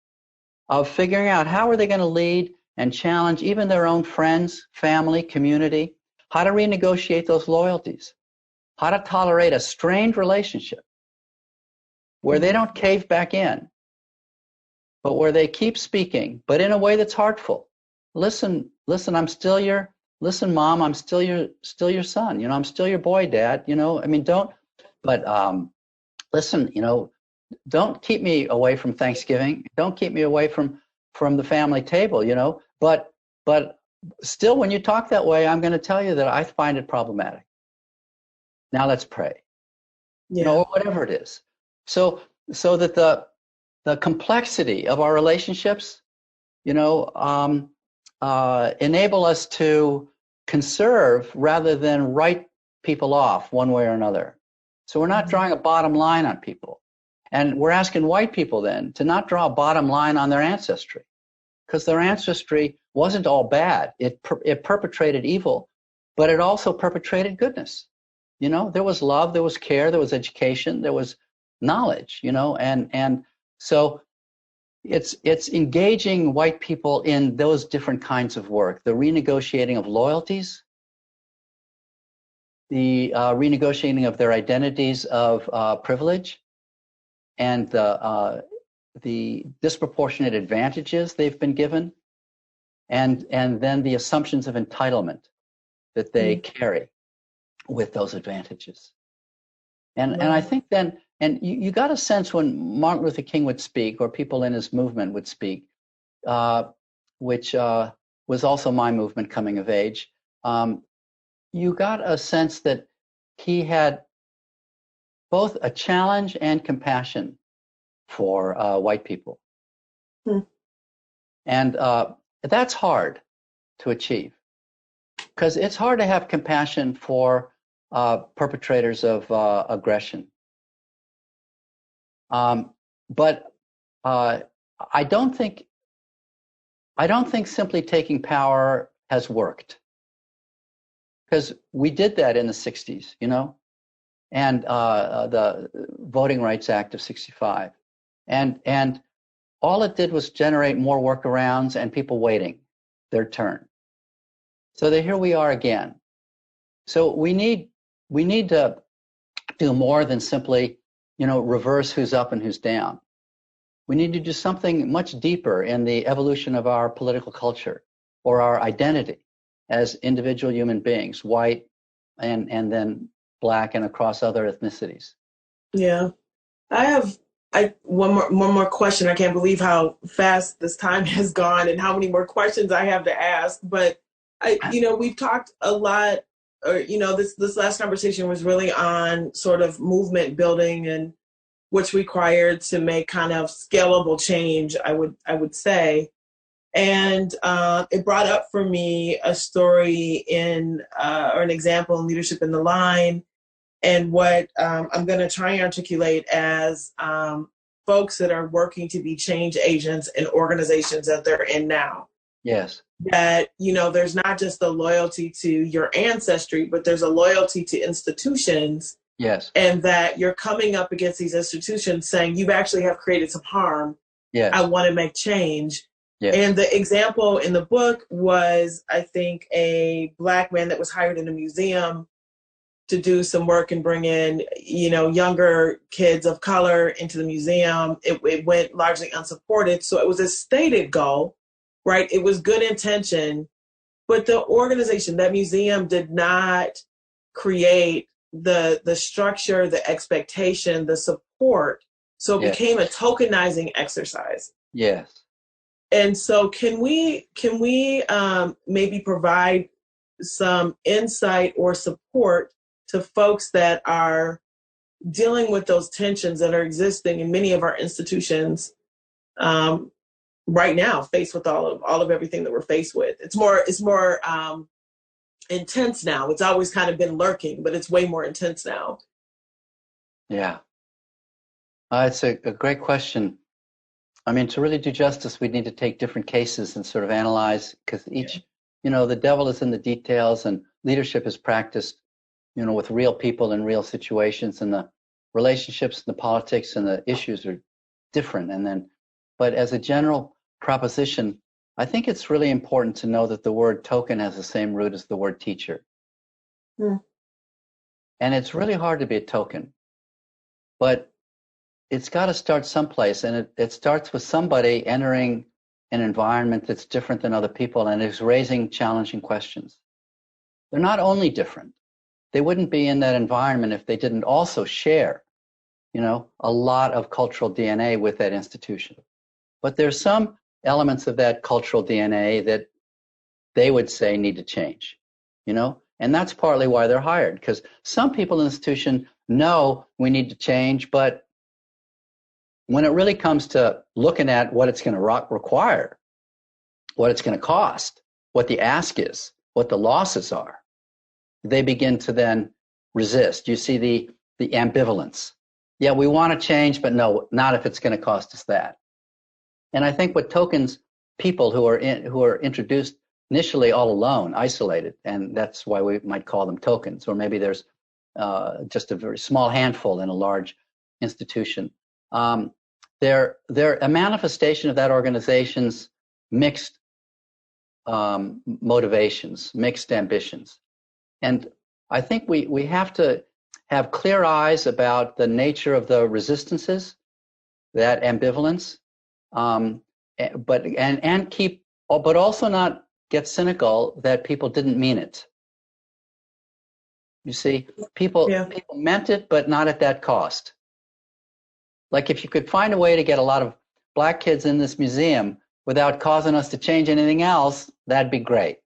of figuring out how are they going to lead and challenge even their own friends, family, community, how to renegotiate those loyalties, how to tolerate a strained relationship where they don't cave back in, but where they keep speaking, but in a way that's heartful. Listen, I'm still listen, Mom, I'm still your son. I'm still your boy, Dad. Listen, don't keep me away from Thanksgiving. Don't keep me away from the family table, but still, when you talk that way, I'm going to tell you that I find it problematic. Now let's pray, or whatever it is. So that the complexity of our relationships, enable us to conserve rather than write people off one way or another. So we're not drawing a bottom line on people. And we're asking white people then to not draw a bottom line on their ancestry, because their ancestry wasn't all bad. It perpetrated evil, but it also perpetrated goodness. There was love, there was care, there was education, there was knowledge, and so it's engaging white people in those different kinds of work, the renegotiating of loyalties, the renegotiating of their identities of privilege, and the disproportionate advantages they've been given, and then the assumptions of entitlement that they carry with those advantages. And I think then, and you got a sense when Martin Luther King would speak, or people in his movement would speak, which was also my movement coming of age, you got a sense that he had both a challenge and compassion for white people. And that's hard to achieve, because it's hard to have compassion for perpetrators of aggression. But I don't think simply taking power has worked, because we did that in the 60s, and the Voting Rights Act of 65. And all it did was generate more workarounds and people waiting their turn. So here we are again. So we need to do more than simply, reverse who's up and who's down. We need to do something much deeper in the evolution of our political culture or our identity as individual human beings, white and then black and across other ethnicities. Yeah. I have one more question. I can't believe how fast this time has gone and how many more questions I have to ask. But we've talked a lot, or this last conversation was really on sort of movement building and what's required to make kind of scalable change, I would say. And it brought up for me a story or an example in Leadership in the Line, and what I'm going to try and articulate as folks that are working to be change agents in organizations that they're in now. Yes. That, there's not just the loyalty to your ancestry, but there's a loyalty to institutions. Yes. And that you're coming up against these institutions saying, you actually have created some harm. Yes. I want to make change. Yes. And the example in the book was, I think, a Black man that was hired in a museum to do some work and bring in, younger kids of color into the museum. It went largely unsupported. So it was a stated goal, right? It was good intention, but the organization, that museum, did not create the structure, the expectation, the support. So it became a tokenizing exercise. Yes. And so can we maybe provide some insight or support to folks that are dealing with those tensions that are existing in many of our institutions right now, faced with all of everything that we're faced with? It's more intense now. It's always kind of been lurking, but it's way more intense now. Yeah. It's a great question. I mean, to really do justice, we need to take different cases and sort of analyze, because each, the devil is in the details, and leadership is practiced, with real people and real situations, and the relationships and the politics and the issues are different. But as a general proposition, I think it's really important to know that the word token has the same root as the word teacher. And it's really hard to be a token, but it's got to start someplace, and it starts with somebody entering an environment that's different than other people and is raising challenging questions. They're not only different. They wouldn't be in that environment if they didn't also share, a lot of cultural DNA with that institution. But there's some elements of that cultural DNA that they would say need to change, and that's partly why they're hired, because some people in the institution know we need to change, but when it really comes to looking at what it's going to require, what it's going to cost, what the ask is, what the losses are, they begin to then resist. You see the ambivalence. Yeah, we want to change, but no, not if it's going to cost us that. And I think what tokens, people who are introduced initially all alone, isolated, and that's why we might call them tokens, or maybe there's just a very small handful in a large institution. They're a manifestation of that organization's mixed motivations, mixed ambitions. And I think we have to have clear eyes about the nature of the resistances, that ambivalence, but also not get cynical that people didn't mean it. You see, people meant it, but not at that cost. Like, if you could find a way to get a lot of Black kids in this museum without causing us to change anything else, that'd be great.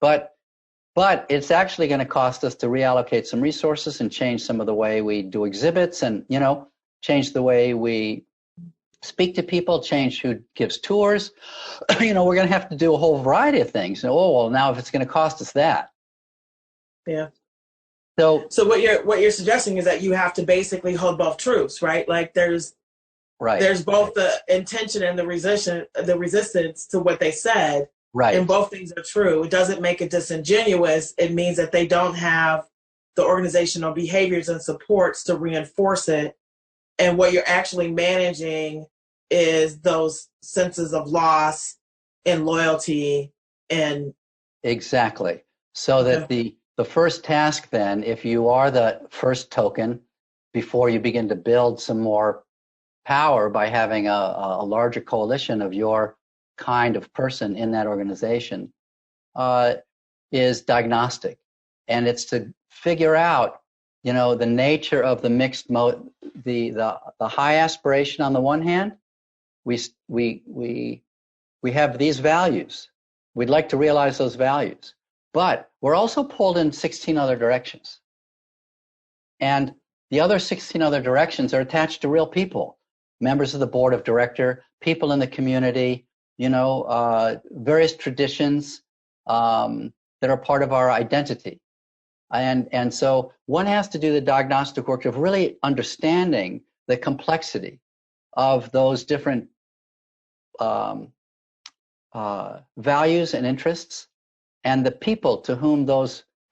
But it's actually going to cost us to reallocate some resources and change some of the way we do exhibits, and change the way we speak to people, change who gives tours. We're going to have to do a whole variety of things. Now if it's going to cost us that. Yeah. So what you're suggesting is that you have to basically hold both truths, right? Like there's both the intention and the resistance to what they said. Right. And both things are true. It doesn't make it disingenuous. It means that they don't have the organizational behaviors and supports to reinforce it. And what you're actually managing is those senses of loss and loyalty and exactly. So that the first task then, if you are the first token, before you begin to build some more power by having a larger coalition of your kind of person in that organization is diagnostic. And it's to figure out, the nature of the mixed the high aspiration on the one hand. We have these values. We'd like to realize those values, but we're also pulled in 16 other directions. And the other 16 other directions are attached to real people, members of the board of director, people in the community, various traditions that are part of our identity. And so one has to do the diagnostic work of really understanding the complexity of those different values and interests, and the people to whom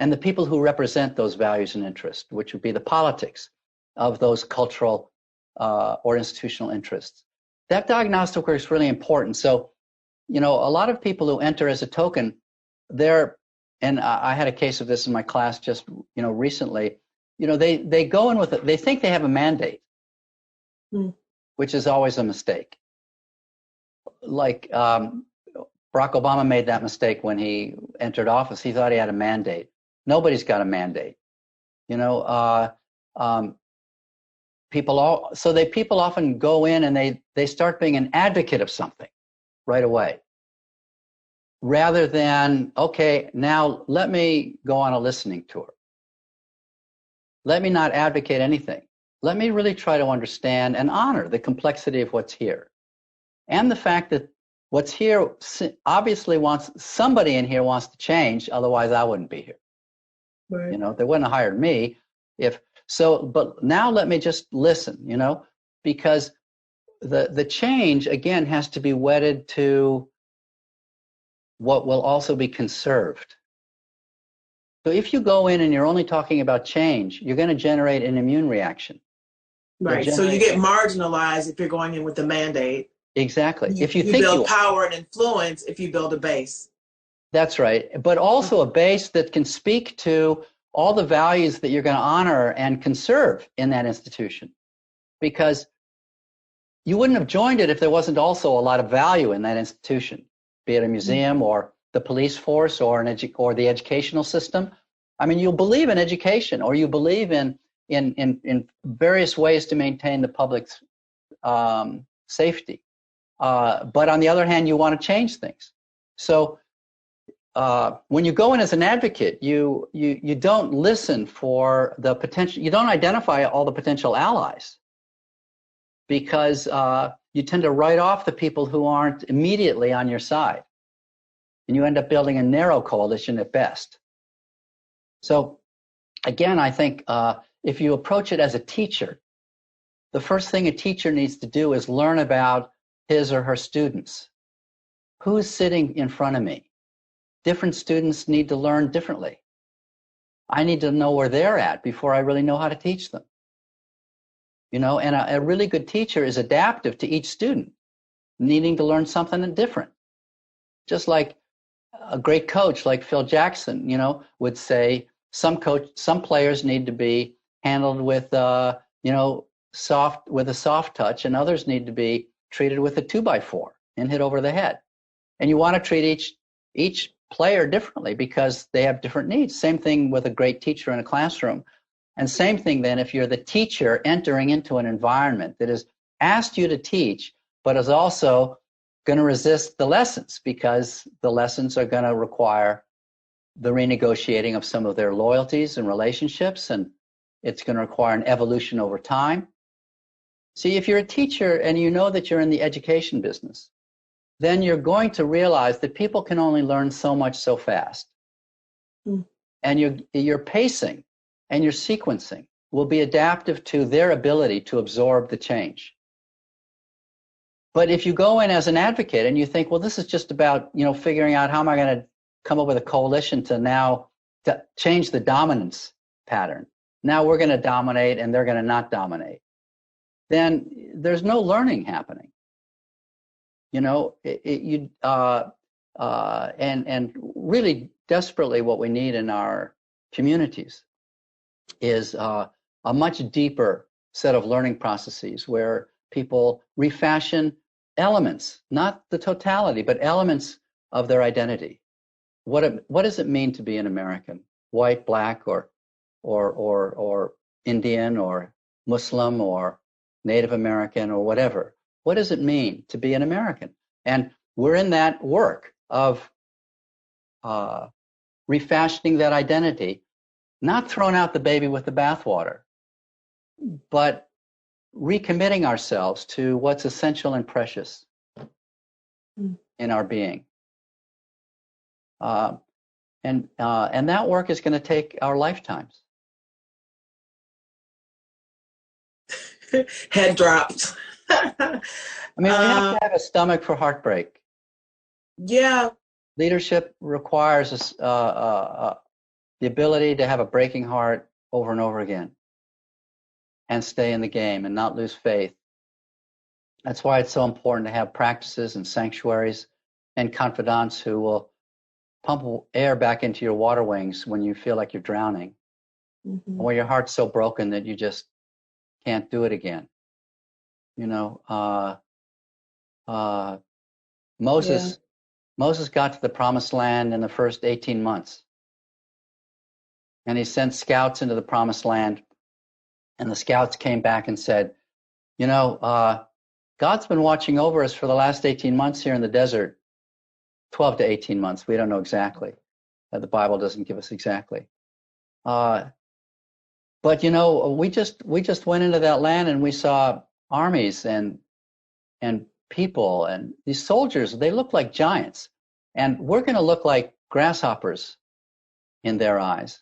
and the people who represent those values and interests, which would be the politics of those cultural or institutional interests. That diagnostic work is really important. So, a lot of people who enter as a token, and I had a case of this in my class just, recently, they go in with it, they think they have a mandate, which is always a mistake. Like Barack Obama made that mistake when he entered office. He thought he had a mandate. Nobody's got a mandate. People often go in and they start being an advocate of something right away, rather than, okay, now let me go on a listening tour. Let me not advocate anything. Let me really try to understand and honor the complexity of what's here. And the fact that what's here obviously somebody in here wants to change, otherwise I wouldn't be here. Right. They wouldn't have hired me but now let me just listen, because the change, again, has to be wedded to what will also be conserved. So if you go in and you're only talking about change, you're going to generate an immune reaction. Right. So you get marginalized if you're going in with the mandate. Exactly. If you build power and influence, if you build a base. That's right. But also a base that can speak to all the values that you're going to honor and conserve in that institution. Because you wouldn't have joined it if there wasn't also a lot of value in that institution, be it a museum or the police force or the educational system. I mean, you'll believe in education, or you believe in various ways to maintain the public's safety. But on the other hand, you want to change things. So when you go in as an advocate, you don't listen for the potential. You don't identify all the potential allies, because you tend to write off the people who aren't immediately on your side, and you end up building a narrow coalition at best. So again, I think if you approach it as a teacher, the first thing a teacher needs to do is learn about his or her students. Who's sitting in front of me? Different students need to learn differently. I need to know where they're at before I really know how to teach them. And a really good teacher is adaptive to each student, needing to learn something different. Just like a great coach like Phil Jackson, would say, some players need to be handled with, with a soft touch, and others need to be treated with a 2x4 and hit over the head. And you want to treat each player differently because they have different needs. Same thing with a great teacher in a classroom. And same thing then if you're the teacher entering into an environment that has asked you to teach, but is also going to resist the lessons, because the lessons are going to require the renegotiating of some of their loyalties and relationships, and it's going to require an evolution over time. See, if you're a teacher and you know that you're in the education business, then you're going to realize that people can only learn so much so fast. And your pacing and your sequencing will be adaptive to their ability to absorb the change. But if you go in as an advocate and you think, well, this is just about, figuring out how am I going to come up with a coalition to change the dominance pattern. Now we're going to dominate and they're going to not dominate. Then there's no learning happening. And really desperately what we need in our communities is a much deeper set of learning processes where people refashion elements, not the totality, but elements of their identity. What does it mean to be an American? White, black, or Indian, or Muslim, or Native American, or whatever. What does it mean to be an American? And we're in that work of refashioning that identity, not throwing out the baby with the bathwater, but recommitting ourselves to what's essential and precious in our being. And that work is going to take our lifetimes. Head dropped. I mean, we have to have a stomach for heartbreak. Yeah. Leadership requires the ability to have a breaking heart over and over again and stay in the game and not lose faith. That's why it's so important to have practices and sanctuaries and confidants who will pump air back into your water wings when you feel like you're drowning, or your heart's so broken that you just can't do it again. You know, Moses got to the promised land in the first 18 months. And he sent scouts into the promised land. And the scouts came back and said, you know, God's been watching over us for the last 18 months here in the desert. 12 to 18 months. We don't know exactly. The Bible doesn't give us exactly. But, you know, we just went into that land and we saw armies and people, and these soldiers, they look like giants. And we're going to look like grasshoppers in their eyes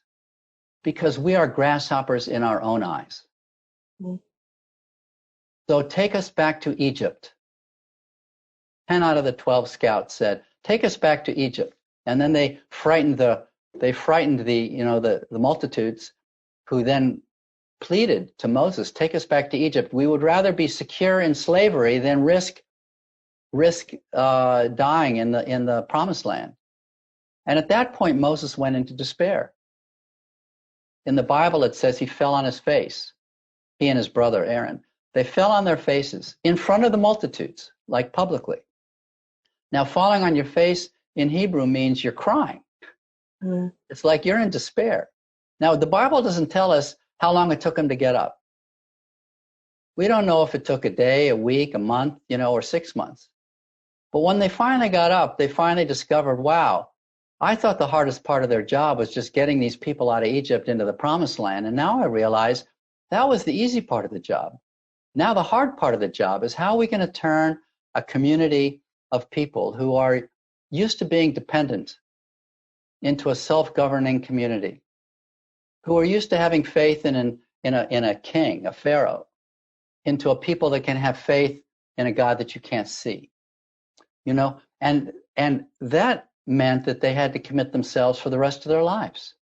because we are grasshoppers in our own eyes. So take us back to Egypt. 10 out of the 12 scouts said, take us back to Egypt. And then they frightened the multitudes, who then pleaded to Moses, take us back to Egypt. We would rather be secure in slavery than risk dying in the promised land. And at that point, Moses went into despair. In the Bible, it says he fell on his face. He and his brother Aaron, they fell on their faces in front of the multitudes, like publicly. Now, falling on your face in Hebrew means you're crying. It's like you're in despair. Now, the Bible doesn't tell us how long it took him to get up. We don't know if it took a day, a week, a month, or 6 months. But when they finally got up, they finally discovered, wow, I thought the hardest part of their job was just getting these people out of Egypt into the promised land. And now I realize that was the easy part of the job. Now the hard part of the job is how are we going to turn a community of people who are used to being dependent into a self-governing community, who are used to having faith in a king, a pharaoh, into a people that can have faith in a God that you can't see. And that meant that they had to commit themselves for the rest of their lives.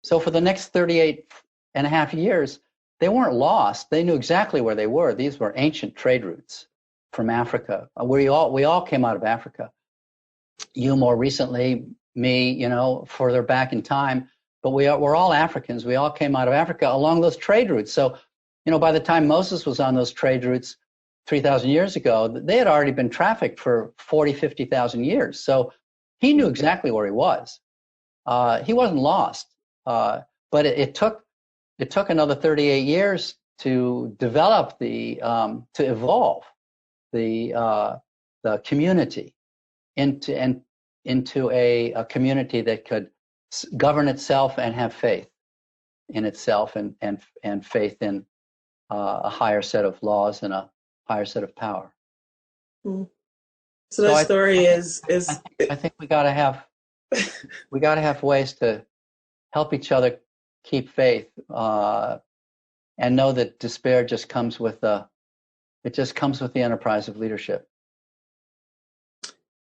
So for the next 38 and a half years, they weren't lost. They knew exactly where they were. These were ancient trade routes from Africa. We all came out of Africa. You more recently, me, further back in time, but we're all Africans. We all came out of Africa along those trade routes. So, by the time Moses was on those trade routes 3,000 years ago, they had already been trafficked for 40, 50,000 years. So he knew exactly where he was. He wasn't lost. But it took another 38 years to develop to evolve the community into a community that could govern itself and have faith in itself and faith in a higher set of laws and a higher set of power. So that story is. I think we got to have ways to help each other keep faith and know that despair just comes with the enterprise of leadership.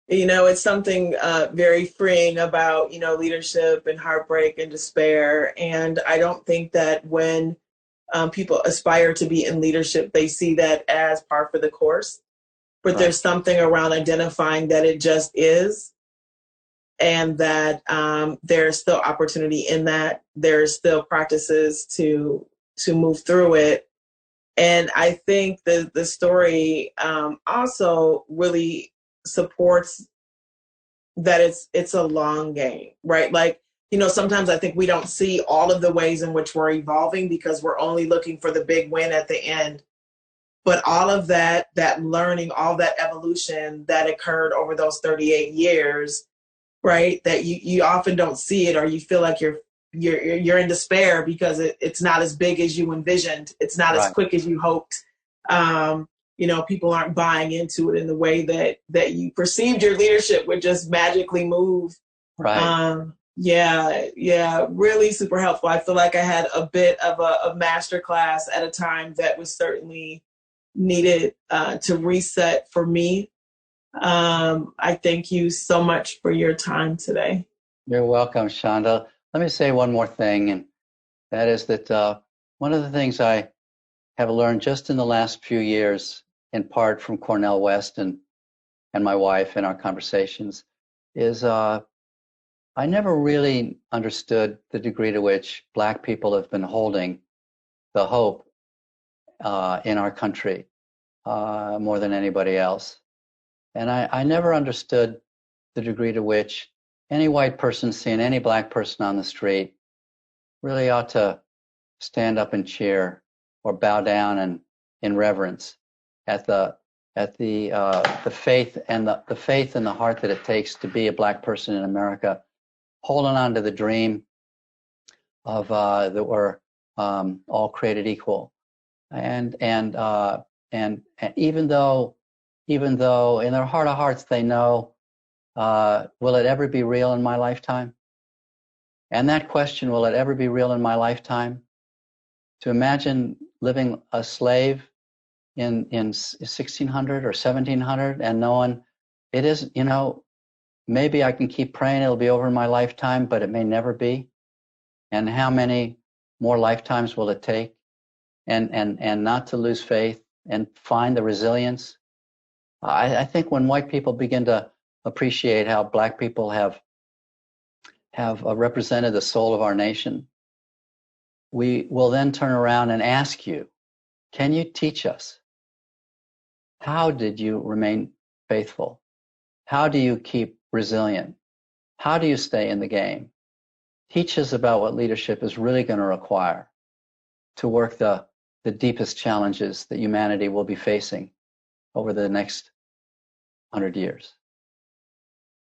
It's something very freeing about, leadership and heartbreak and despair. And I don't think that when people aspire to be in leadership, they see that as par for the course. But right. There's something around identifying that it just is, and that there's still opportunity in that. There's still practices to move through it. And I think the story also really supports that it's a long game, right? Like, sometimes I think we don't see all of the ways in which we're evolving because we're only looking for the big win at the end. But all of that learning, all that evolution that occurred over those 38 years, right? That you often don't see it, or you feel like you're in despair because it's not as big as you envisioned. It's not as quick as you hoped. People aren't buying into it in the way that you perceived your leadership would just magically move. Right. Yeah, really super helpful. I feel like I had a bit of a master class at a time that was certainly needed to reset for me. I thank you so much for your time today. You're welcome, Chanda. Let me say one more thing, and that is that one of the things I have learned just in the last few years, in part from Cornell West and my wife in our conversations, is I never really understood the degree to which Black people have been holding the hope in our country more than anybody else. And I never understood the degree to which any white person seeing any Black person on the street really ought to stand up and cheer or bow down in reverence at the faith and the heart that it takes to be a Black person in America, holding on to the dream of that we're all created equal, and even though in their heart of hearts they know, will it ever be real in my lifetime? And that question, will it ever be real in my lifetime? To imagine living a slave in 1600 or 1700 and knowing it is, maybe I can keep praying it'll be over in my lifetime, but it may never be. And how many more lifetimes will it take? And not to lose faith and find the resilience. I think when white people begin to appreciate how Black people have represented the soul of our nation, we will then turn around and ask you, can you teach us? How did you remain faithful? How do you keep resilient? How do you stay in the game? Teach us about what leadership is really going to require to work the deepest challenges that humanity will be facing over the next 100 years.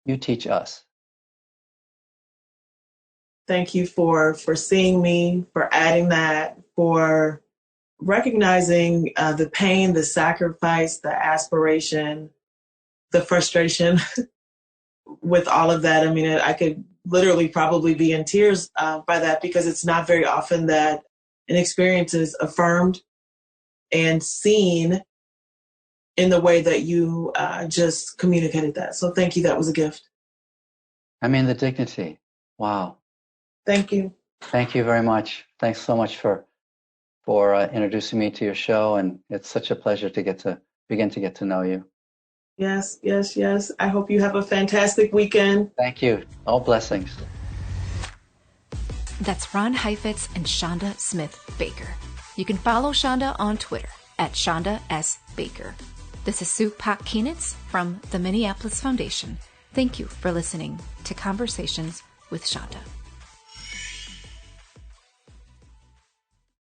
You teach us. Thank you for seeing me, for adding that, for recognizing the pain, the sacrifice, the aspiration, the frustration with all of that. I mean, I could literally probably be in tears by that, because it's not very often that an experience is affirmed and seen in the way that you just communicated that. So thank you. That was a gift. I mean, the dignity. Wow. Thank you. Thank you very much. Thanks so much for introducing me to your show, and it's such a pleasure to begin to get to know you. Yes. I hope you have a fantastic weekend. Thank you. All blessings. That's Ron Heifetz and Chanda Smith Baker. You can follow Chanda on Twitter at Chanda S. Baker. This is Sue Pak-Kienitz from the Minneapolis Foundation. Thank you for listening to Conversations with Chanda.